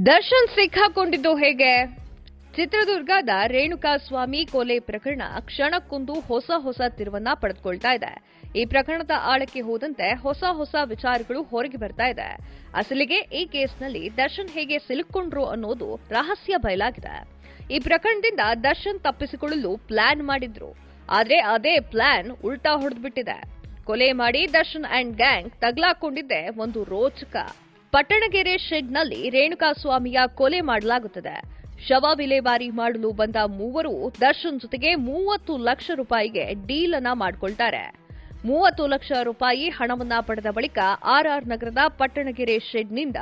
ದರ್ಶನ್ ಸಿಕ್ಕಾಕೊಂಡಿದ್ದು ಹೇಗೆ? ಚಿತ್ರದುರ್ಗದ ರೇಣುಕಾಸ್ವಾಮಿ ಕೊಲೆ ಪ್ರಕರಣ ಕ್ಷಣಕ್ಕೊಂದು ಹೊಸ ತಿರುವನ್ನ ಪಡೆದುಕೊಳ್ತಾ ಇದೆ. ಈ ಪ್ರಕರಣದ ಆಳಕ್ಕೆ ಹೋದಂತೆ ಹೊಸ ವಿಚಾರಗಳು ಹೊರಗೆ ಬರ್ತಾ ಇದೆ. ಅಸಲಿಗೆ ಈ ಕೇಸ್ನಲ್ಲಿ ದರ್ಶನ್ ಹೇಗೆ ಸಿಲುಕೊಂಡ್ರು ಅನ್ನೋದು ರಹಸ್ಯ ಬಯಲಾಗಿದೆ. ಈ ಪ್ರಕರಣದಿಂದ ದರ್ಶನ್ ತಪ್ಪಿಸಿಕೊಳ್ಳಲು ಪ್ಲಾನ್ ಮಾಡಿದ್ರು. ಆದ್ರೆ ಅದೇ ಪ್ಲಾನ್ ಉಲ್ಟಾ ಹೊಡೆದ್ಬಿಟ್ಟಿದೆ. ಕೊಲೆ ಮಾಡಿ ದರ್ಶನ್ ಅಂಡ್ ಗ್ಯಾಂಗ್ ತಗಲಾಕೊಂಡಿದ್ದೆ ಒಂದು ರೋಚಕ. ಪಟ್ಟಣಗೆರೆ ಶೆಡ್ನಲ್ಲಿ ರೇಣುಕಾಸ್ವಾಮಿಯ ಕೊಲೆ ಮಾಡಲಾಗುತ್ತದೆ. ಶವ ವಿಲೇವಾರಿ ಮಾಡಲು ಬಂದ ಮೂವರು ದರ್ಶನ್ ಜೊತೆಗೆ 30 ಲಕ್ಷ ರೂಪಾಯಿಗೆ ಡೀಲ್ ಅನ್ನ ಮಾಡಿಕೊಳ್ತಾರೆ. 30 ಲಕ್ಷ ರೂಪಾಯಿ ಹಣವನ್ನ ಪಡೆದ ಬಳಿಕ ಆರ್ಆರ್ ನಗರದ ಪಟ್ಟಣಗೆರೆ ಶೆಡ್ನಿಂದ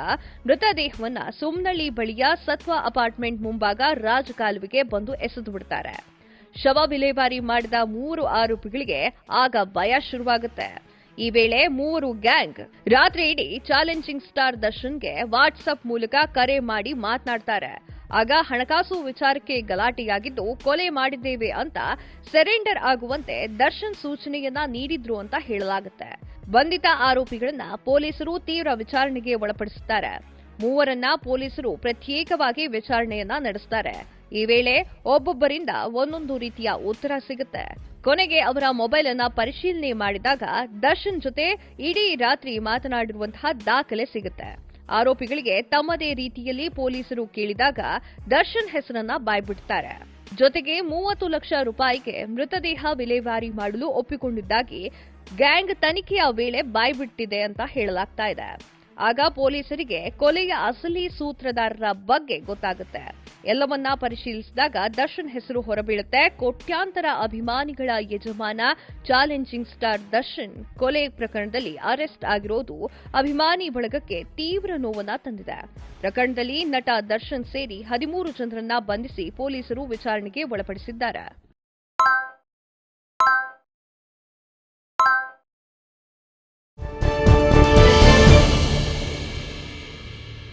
ಮೃತದೇಹವನ್ನ ಸುಮ್ನಳ್ಳಿ ಬಳಿಯ ಸತ್ವ ಅಪಾರ್ಟ್ಮೆಂಟ್ ಮುಂಭಾಗ ರಾಜಕಾಲುವೆಗೆ ಬಂದು ಎಸೆದು ಬಿಡ್ತಾರೆ. ಶವ ವಿಲೇವಾರಿ ಮಾಡಿದ 3 ಆರೋಪಿಗಳಿಗೆ ಆಗ ಭಯ ಶುರುವಾಗುತ್ತೆ. ಈ ವೇಳೆ ಮೂವರು ಗ್ಯಾಂಗ್ ರಾತ್ರಿ ಇಡೀ ಚಾಲೆಂಜಿಂಗ್ ಸ್ಟಾರ್ ದರ್ಶನ್ಗೆ ವಾಟ್ಸ್ಆಪ್ ಮೂಲಕ ಕರೆ ಮಾಡಿ ಮಾತನಾಡ್ತಾರೆ. ಆಗ ಹಣಕಾಸು ವಿಚಾರಕ್ಕೆ ಗಲಾಟೆಯಾಗಿದ್ದು ಕೊಲೆ ಮಾಡಿದ್ದೇವೆ ಅಂತ ಸರೆಂಡರ್ ಆಗುವಂತೆ ದರ್ಶನ್ ಸೂಚನೆಯನ್ನ ನೀಡಿದ್ರು ಅಂತ ಹೇಳಲಾಗುತ್ತೆ. ಬಂಧಿತ ಆರೋಪಿಗಳನ್ನ ಪೊಲೀಸರು ತೀವ್ರ ವಿಚಾರಣೆಗೆ ಒಳಪಡಿಸುತ್ತಾರೆ. ಮೂವರನ್ನ ಪೊಲೀಸರು ಪ್ರತ್ಯೇಕವಾಗಿ ವಿಚಾರಣೆಯನ್ನ ನಡೆಸುತ್ತಾರೆ. ಈ ವೇಳೆ ಒಬ್ಬೊಬ್ಬರಿಂದ ಒಂದೊಂದು ರೀತಿಯ ಉತ್ತರ ಸಿಗುತ್ತೆ. ಕೊನೆಗೆ ಅವರ ಮೊಬೈಲ್ ಅನ್ನ ಪರಿಶೀಲನೆ ಮಾಡಿದಾಗ ದರ್ಶನ್ ಜೊತೆ ಇಡೀ ರಾತ್ರಿ ಮಾತನಾಡಿರುವಂತಹ ದಾಖಲೆ ಸಿಗುತ್ತೆ. ಆರೋಪಿಗಳಿಗೆ ತಮ್ಮದೇ ರೀತಿಯಲ್ಲಿ ಪೊಲೀಸರು ಕೇಳಿದಾಗ ದರ್ಶನ್ ಹೆಸರನ್ನ ಬಾಯ್ಬಿಡ್ತಾರೆ. ಜೊತೆಗೆ 30 ಲಕ್ಷ ರೂಪಾಯಿಗೆ ಮೃತದೇಹ ವಿಲೇವಾರಿ ಮಾಡಲು ಒಪ್ಪಿಕೊಂಡಿದ್ದಾಗಿ ಗ್ಯಾಂಗ್ ತನಿಖೆಯ ವೇಳೆ ಬಾಯ್ಬಿಟ್ಟಿದೆ ಅಂತ ಹೇಳಲಾಗ್ತಾ ಇದೆ. ಆಗ ಪೊಲೀಸರಿಗೆ ಕೊಲೆಯ ಅಸಲಿ ಸೂತ್ರಧಾರರ ಬಗ್ಗೆ ಗೊತ್ತಾಗುತ್ತೆ. ಎಲ್ಲವನ್ನ ಪರಿಶೀಲಿಸಿದಾಗ ದರ್ಶನ್ ಹೆಸರು ಹೊರಬೀಳುತ್ತೆ. ಕೋಟ್ಯಾಂತರ ಅಭಿಮಾನಿಗಳ ಯಜಮಾನ ಚಾಲೆಂಜಿಂಗ್ ಸ್ಟಾರ್ ದರ್ಶನ್ ಕೊಲೆ ಪ್ರಕರಣದಲ್ಲಿ ಅರೆಸ್ಟ್ ಆಗಿರೋದು ಅಭಿಮಾನಿ ಬಳಗಕ್ಕೆ ತೀವ್ರ ನೋವನ್ನ ತಂದಿದೆ. ಪ್ರಕರಣದಲ್ಲಿ ನಟ ದರ್ಶನ್ ಸೇರಿ 13 ಜನರನ್ನ ಬಂಧಿಸಿ ಪೊಲೀಸರು ವಿಚಾರಣೆಗೆ ಒಳಪಡಿಸಿದ್ದಾರೆ.